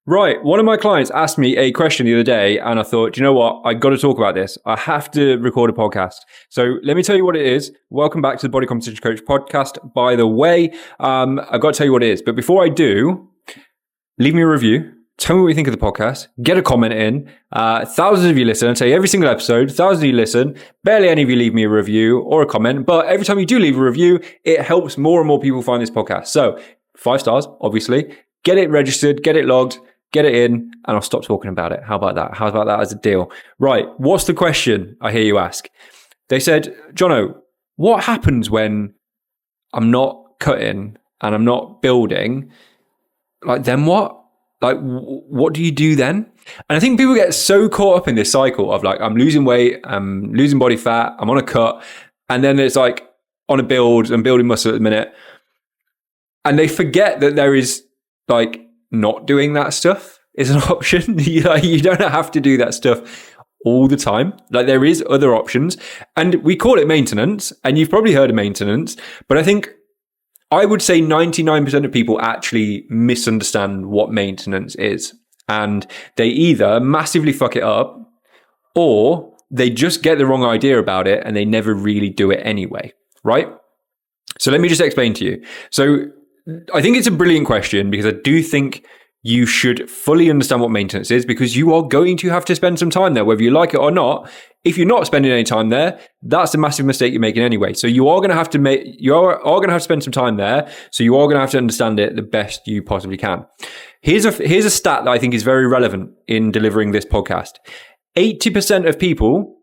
Right. One of my clients asked me a question the other day, and I thought, you know what? I got to talk about this. I have to record a podcast. So let me tell you what it is. Welcome back to the Body Composition Coach podcast. By the way, I've got to tell you what it is. But before I do, leave me a review. Tell me what you think of the podcast. Get a comment in. Thousands of you listen. I tell you every single episode. Thousands of you listen. Barely any of you leave me a review or a comment. But every time you do leave a review, it helps more and more people find this podcast. So 5 stars, obviously. Get it registered. Get it logged. Get it in, and I'll stop talking about it. How about that? How about that as a deal? Right. What's the question? I hear you ask. They said, Jono, what happens when I'm not cutting and I'm not building? Like, then what? Like, what do you do then? And I think people get so caught up in this cycle of like, I'm losing weight, I'm losing body fat, I'm on a cut. And then it's like on a build, I'm building muscle at the minute. And they forget that there is like, not doing that stuff is an option. You don't have to do that stuff all the time. Like, there is other options, and we call it maintenance, and you've probably heard of maintenance, but I think I would say 99% of people actually misunderstand what maintenance is, and they either massively fuck it up or they just get the wrong idea about it and they never really do it anyway, right? So let me just explain to you. So I think it's a brilliant question, because I do think you should fully understand what maintenance is, because you are going to have to spend some time there, whether you like it or not. If you're not spending any time there, that's a massive mistake you're making anyway. So you are going to have to spend some time there. So you are going to have to understand it the best you possibly can. Here's a stat that I think is very relevant in delivering this podcast. 80% of people,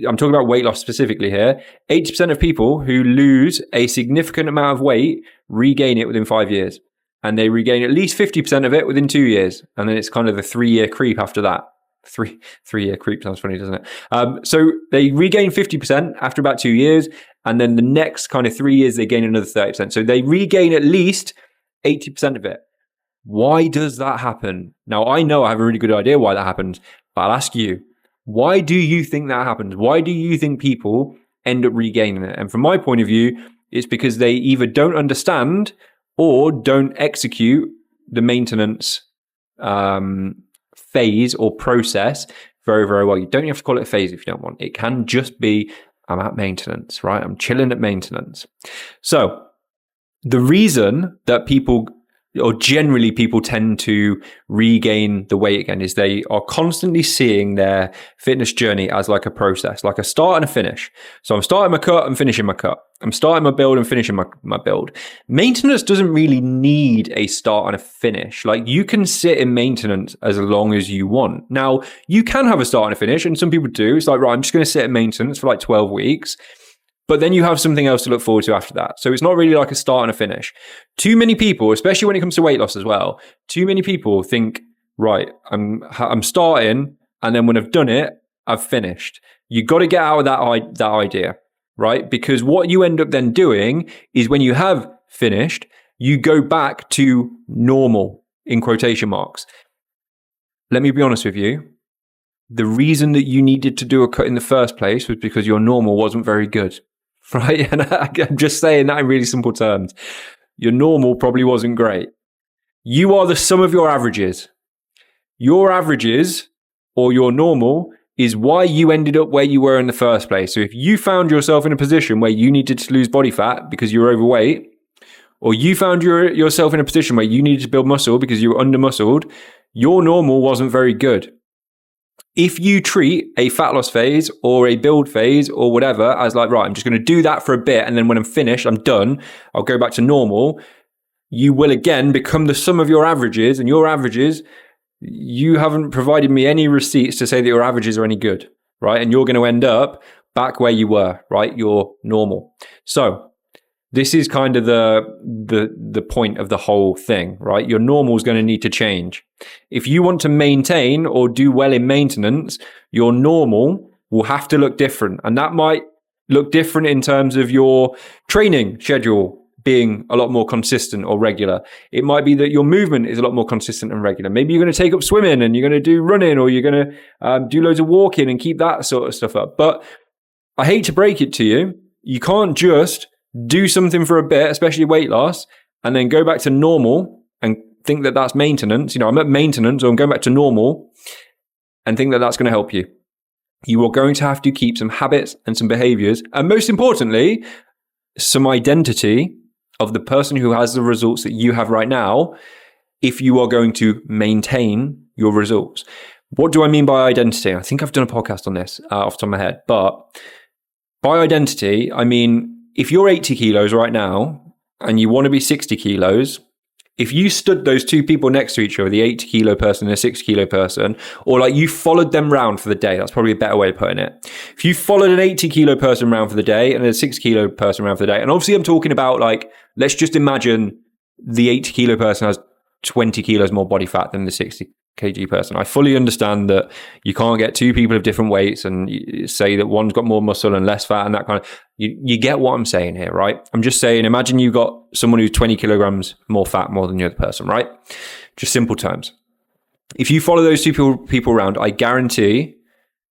I'm talking about weight loss specifically here, 80% of people who lose a significant amount of weight regain it within 5 years. And they regain at least 50% of it within 2 years. And then it's kind of the 3-year creep after that. Three-year creep sounds funny, doesn't it? So they regain 50% after about 2 years. And then the next kind of 3 years, they gain another 30%. So they regain at least 80% of it. Why does that happen? Now, I know I have a really good idea why that happens, but I'll ask you, why do you think that happens? Why do you think people end up regaining it? And from my point of view, it's because they either don't understand or don't execute the maintenance phase or process very, very well. You don't have to call it a phase if you don't want. It can just be, I'm at maintenance, right? I'm chilling at maintenance. So the reason that people, or generally people, tend to regain the weight again is they are constantly seeing their fitness journey as like a process, like a start and a finish. So I'm starting my cut, I'm finishing my cut. I'm starting my build and finishing my build. Maintenance doesn't really need a start and a finish. Like, you can sit in maintenance as long as you want. Now, you can have a start and a finish, and some people do. It's like, right, I'm just going to sit in maintenance for like 12 weeks. But then you have something else to look forward to after that. So it's not really like a start and a finish. Too many people, especially when it comes to weight loss as well, too many people think, right, I'm starting, and then when I've done it, I've finished. You got to get out of that idea, right? Because what you end up then doing is, when you have finished, you go back to normal, in quotation marks. Let me be honest with you. The reason that you needed to do a cut in the first place was because your normal wasn't very good. Right? And I'm just saying that in really simple terms. Your normal probably wasn't great. You are the sum of your averages. Your averages, or your normal, is why you ended up where you were in the first place. So if you found yourself in a position where you needed to lose body fat because you were overweight, or you found yourself in a position where you needed to build muscle because you were under-muscled, your normal wasn't very good. If you treat a fat loss phase or a build phase or whatever as like, right, I'm just going to do that for a bit, and then when I'm finished, I'm done, I'll go back to normal, you will again become the sum of your averages, and your averages, you haven't provided me any receipts to say that your averages are any good, right? And you're going to end up back where you were, right? You're normal. So this is kind of the point of the whole thing, right? Your normal is going to need to change. If you want to maintain or do well in maintenance, your normal will have to look different. And that might look different in terms of your training schedule being a lot more consistent or regular. It might be that your movement is a lot more consistent and regular. Maybe you're going to take up swimming, and you're going to do running, or you're going to do loads of walking and keep that sort of stuff up. But I hate to break it to you, you can't just do something for a bit, especially weight loss, and then go back to normal and think that that's maintenance. I'm at maintenance or I'm going back to normal and think that that's going to help you. You are going to have to keep some habits and some behaviors, and most importantly, some identity of the person who has the results that you have right now if you are going to maintain your results. What do I mean by identity? I think I've done a podcast on this off the top of my head, but by identity, I mean, if you're 80 kilos right now and you want to be 60 kilos, if you stood those two people next to each other, the 80 kilo person and a 60 kilo person, or like you followed them round for the day, that's probably a better way of putting it. If you followed an 80 kilo person around for the day and a 60 kilo person around for the day, and obviously I'm talking about like, let's just imagine the 80 kilo person has 20 kilos more body fat than the 60 kg person. I fully understand that you can't get two people of different weights and say that one's got more muscle and less fat and that kind of, you get what I'm saying here, right? I'm just saying, imagine you got someone who's 20 kilograms more fat more than the other person, right? Just simple terms. If you follow those two people around, I guarantee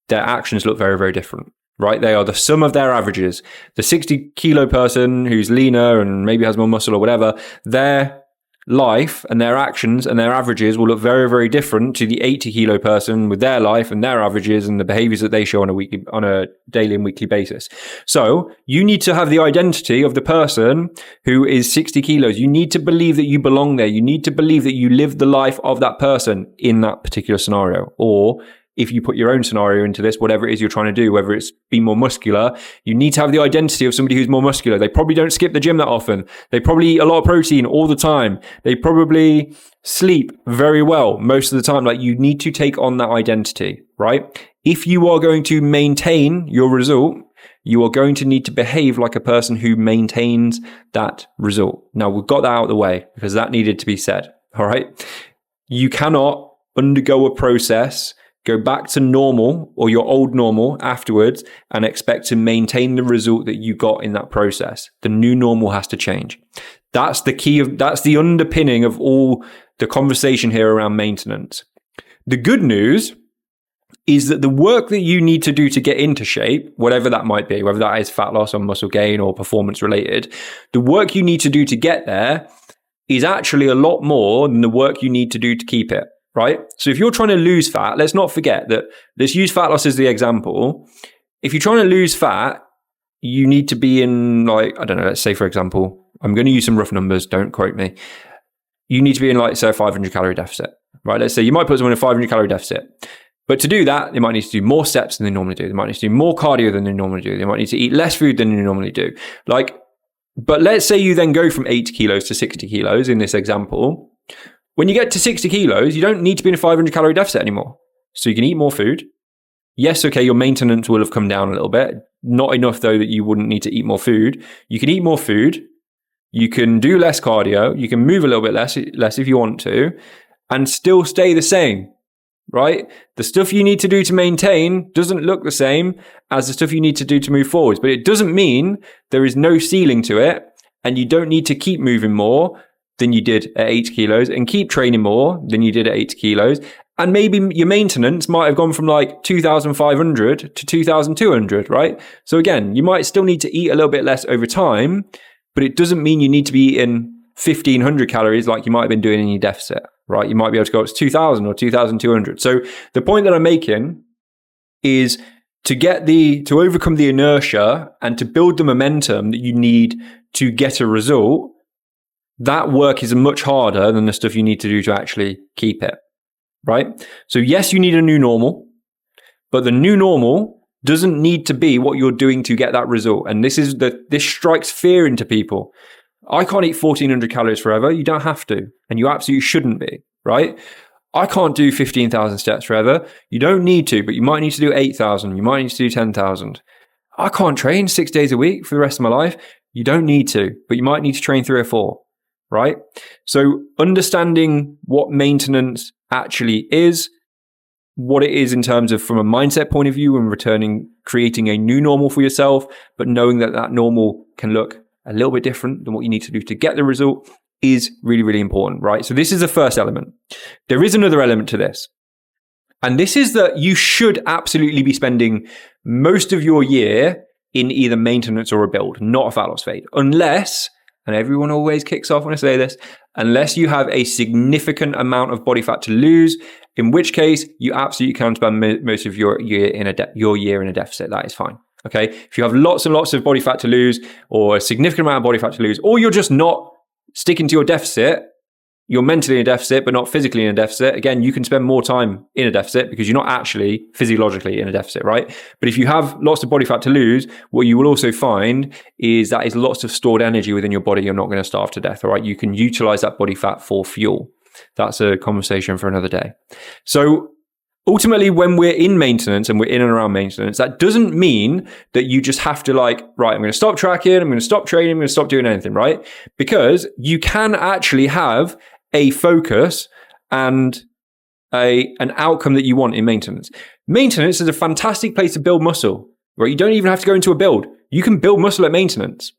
their actions look very, very different, right? They are the sum of their averages. The 60 kilo person who's leaner and maybe has more muscle or whatever, their life and their actions and their averages will look very, very different to the 80 kilo person with their life and their averages and the behaviors that they show on a daily and weekly basis. So you need to have the identity of the person who is 60 kilos. You need to believe that you belong there. You need to believe that you live the life of that person in that particular scenario. Or if you put your own scenario into this, whatever it is you're trying to do, whether it's be more muscular, you need to have the identity of somebody who's more muscular. They probably don't skip the gym that often. They probably eat a lot of protein all the time. They probably sleep very well most of the time. Like, you need to take on that identity, right? If you are going to maintain your result, you are going to need to behave like a person who maintains that result. Now, we've got that out of the way because that needed to be said, all right? You cannot undergo a process, go back to normal or your old normal afterwards and expect to maintain the result that you got in that process. The new normal has to change. That's the key that's the underpinning of all the conversation here around maintenance. The good news is that the work that you need to do to get into shape, whatever that might be, whether that is fat loss or muscle gain or performance related, the work you need to do to get there is actually a lot more than the work you need to do to keep it. Right? So if you're trying to lose fat, let's not forget that, let's use fat loss as the example. If you're trying to lose fat, you need to be in, like, I don't know, let's say, for example, I'm going to use some rough numbers, don't quote me. You need to be in, like, say, a 500 calorie deficit, right? Let's say you might put someone in a 500 calorie deficit. But to do that, they might need to do more steps than they normally do. They might need to do more cardio than they normally do. They might need to eat less food than they normally do. But let's say you then go from 80 kilos to 60 kilos in this example. When you get to 60 kilos, you don't need to be in a 500 calorie deficit anymore. So you can eat more food. Yes, okay, your maintenance will have come down a little bit. Not enough, though, that you wouldn't need to eat more food. You can eat more food. You can do less cardio. You can move a little bit less if you want to, and still stay the same, right? The stuff you need to do to maintain doesn't look the same as the stuff you need to do to move forwards. But it doesn't mean there is no ceiling to it, and you don't need to keep moving more than you did at 8 kilos and keep training more than you did at 8 kilos. And maybe your maintenance might have gone from like 2,500 to 2,200, right? So again, you might still need to eat a little bit less over time, but it doesn't mean you need to be eating 1,500 calories like you might have been doing in your deficit, right? You might be able to go up to 2,000 or 2,200. So the point that I'm making is to overcome the inertia and to build the momentum that you need to get a result. That work is much harder than the stuff you need to do to actually keep it, right? So yes, you need a new normal, but the new normal doesn't need to be what you're doing to get that result. And this strikes fear into people. I can't eat 1,400 calories forever. You don't have to, and you absolutely shouldn't be, right? I can't do 15,000 steps forever. You don't need to, but you might need to do 8,000. You might need to do 10,000. I can't train 6 days a week for the rest of my life. You don't need to, but you might need to train 3 or 4. Right? So understanding what maintenance actually is, what it is in terms of from a mindset point of view and creating a new normal for yourself, but knowing that that normal can look a little bit different than what you need to do to get the result is really, really important, right? So this is the first element. There is another element to this. And this is that you should absolutely be spending most of your year in either maintenance or a build, not a fat loss phase, unless, and everyone always kicks off when I say this, unless you have a significant amount of body fat to lose, in which case you absolutely can spend most of your year in a deficit. That is fine. Okay. If you have lots and lots of body fat to lose, or a significant amount of body fat to lose, or you're just not sticking to your deficit, you're mentally in a deficit, but not physically in a deficit. Again, you can spend more time in a deficit because you're not actually physiologically in a deficit, right? But if you have lots of body fat to lose, what you will also find is that is lots of stored energy within your body. You're not going to starve to death, all right? You can utilize that body fat for fuel. That's a conversation for another day. So ultimately, when we're in maintenance and we're in and around maintenance, that doesn't mean that you just have to right, I'm going to stop tracking, I'm going to stop training, I'm going to stop doing anything, right? Because you can actually have a focus and an outcome that you want in maintenance. Maintenance is a fantastic place to build muscle, right? You don't even have to go into a build. You can build muscle at maintenance.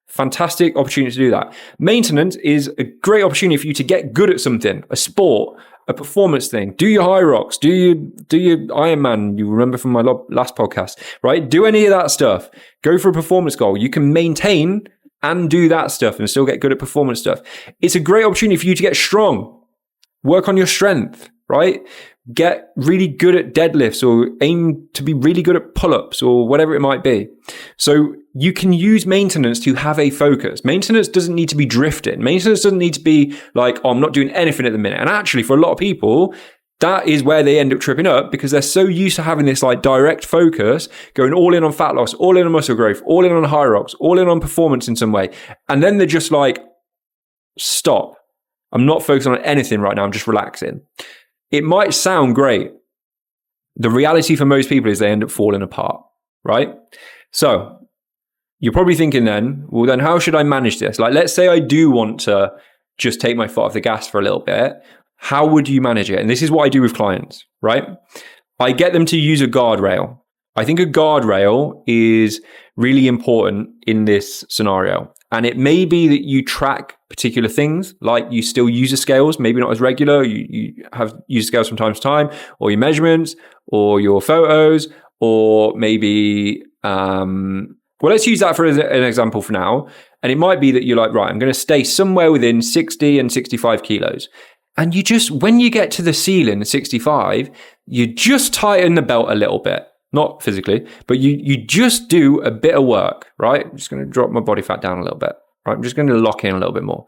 Fantastic opportunity to do that. Maintenance is a great opportunity for you to get good at something, a sport, a performance thing. Do your high rocks, do your Ironman, you remember from my last podcast, right? Do any of that stuff. Go for a performance goal. You can maintain and do that stuff and still get good at performance stuff. It's a great opportunity for you to get strong, work on your strength, right? Get really good at deadlifts or aim to be really good at pull-ups or whatever it might be. So you can use maintenance to have a focus. Maintenance doesn't need to be drifting. Maintenance doesn't need to be like, oh, I'm not doing anything at the minute. And actually, for a lot of people, that is where they end up tripping up because they're so used to having this direct focus, going all in on fat loss, all in on muscle growth, all in on high rocks, all in on performance in some way. And then they're just like, stop. I'm not focused on anything right now. I'm just relaxing. It might sound great. The reality for most people is they end up falling apart, right? So you're probably thinking then, well, then how should I manage this? Let's say I do want to just take my foot off the gas for a little bit. How would you manage it? And this is what I do with clients, right? I get them to use a guardrail. I think a guardrail is really important in this scenario. And it may be that you track particular things, like you still use the scales, maybe not as regular. You have used scales from time to time, or your measurements, or your photos, or maybe, let's use that for an example for now. And it might be that you're like, right, I'm going to stay somewhere within 60 and 65 kilos. And you just, when you get to the ceiling, 65, you just tighten the belt a little bit. Not physically, but you just do a bit of work, right? I'm just going to drop my body fat down a little bit, right? I'm just going to lock in a little bit more.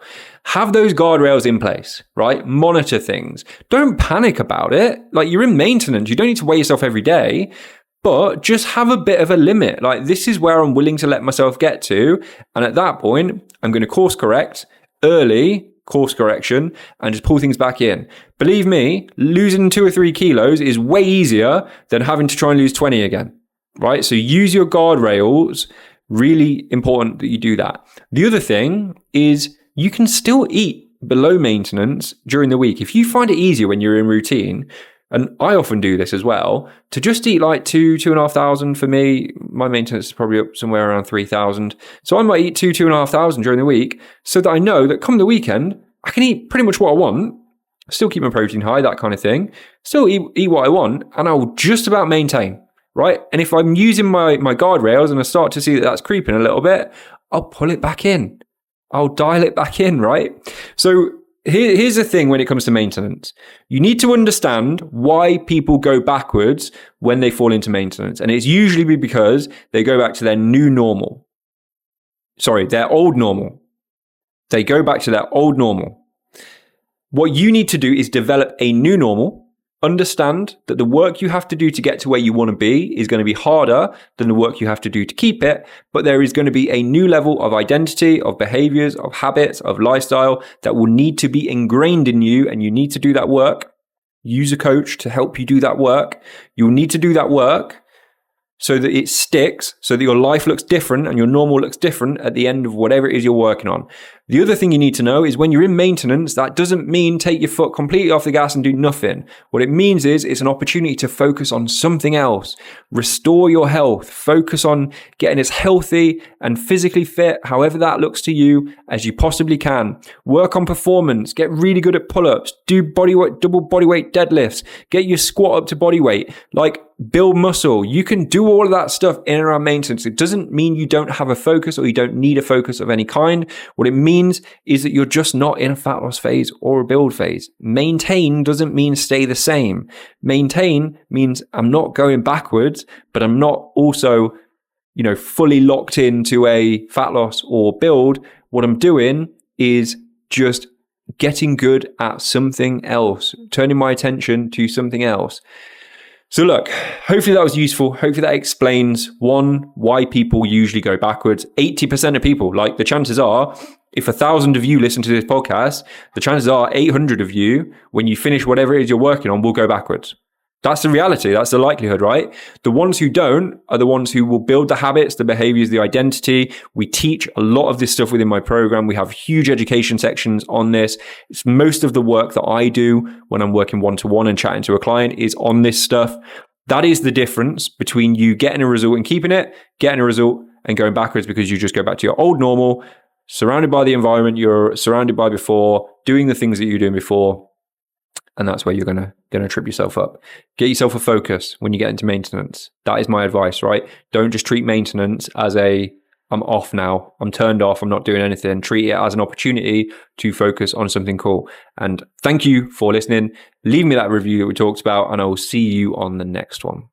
Have those guardrails in place, right? Monitor things. Don't panic about it. You're in maintenance. You don't need to weigh yourself every day, but just have a bit of a limit. This is where I'm willing to let myself get to. And at that point, I'm going to course correct early, course correction, and just pull things back in. Believe me, losing 2 or 3 kilos is way easier than having to try and lose 20 again, right? So use your guardrails. Really important that you do that. The other thing is you can still eat below maintenance during the week. If you find it easier when you're in routine, and I often do this as well, to just eat 2,500 for me. My maintenance is probably up somewhere around 3,000. So I might eat 2,500 during the week so that I know that come the weekend, I can eat pretty much what I want, still keep my protein high, that kind of thing, still eat what I want, and I'll just about maintain, right? And if I'm using my guardrails and I start to see that that's creeping a little bit, I'll pull it back in. I'll dial it back in, right? So here's the thing when it comes to maintenance. You need to understand why people go backwards when they fall into maintenance. And it's usually because they go back to their new normal. Sorry, their old normal. They go back to their old normal. What you need to do is develop a new normal. Understand that the work you have to do to get to where you want to be is going to be harder than the work you have to do to keep it, but there is going to be a new level of identity, of behaviors, of habits, of lifestyle that will need to be ingrained in you, and you need to do that work. Use a coach to help you do that work. You'll need to do that work so that it sticks, so that your life looks different and your normal looks different at the end of whatever it is you're working on. The other thing you need to know is when you're in maintenance, that doesn't mean take your foot completely off the gas and do nothing. What it means is it's an opportunity to focus on something else. Restore your health. Focus on getting as healthy and physically fit, however that looks to you, as you possibly can. Work on performance. Get really good at pull-ups. Do double body weight deadlifts. Get your squat up to body weight. build muscle. You can do all of that stuff in and around maintenance. It doesn't mean you don't have a focus or you don't need a focus of any kind. What it means is that you're just not in a fat loss phase or a build phase. Maintain doesn't mean stay the same. Maintain means I'm not going backwards, but I'm not also, fully locked into a fat loss or build. What I'm doing is just getting good at something else, turning my attention to something else. So look, hopefully that was useful. Hopefully that explains, one, why people usually go backwards. 80% of people, the chances are, if 1,000 of you listen to this podcast, the chances are 800 of you, when you finish whatever it is you're working on, will go backwards. That's the reality. That's the likelihood, right? The ones who don't are the ones who will build the habits, the behaviors, the identity. We teach a lot of this stuff within my program. We have huge education sections on this. It's most of the work that I do when I'm working one-to-one and chatting to a client is on this stuff. That is the difference between you getting a result and keeping it, getting a result and going backwards because you just go back to your old normal, surrounded by the environment you're surrounded by before, doing the things that you're doing before. And that's where you're gonna trip yourself up. Get yourself a focus when you get into maintenance. That is my advice, right? Don't just treat maintenance as I'm off now, I'm turned off, I'm not doing anything. Treat it as an opportunity to focus on something cool. And thank you for listening. Leave me that review that we talked about, and I will see you on the next one.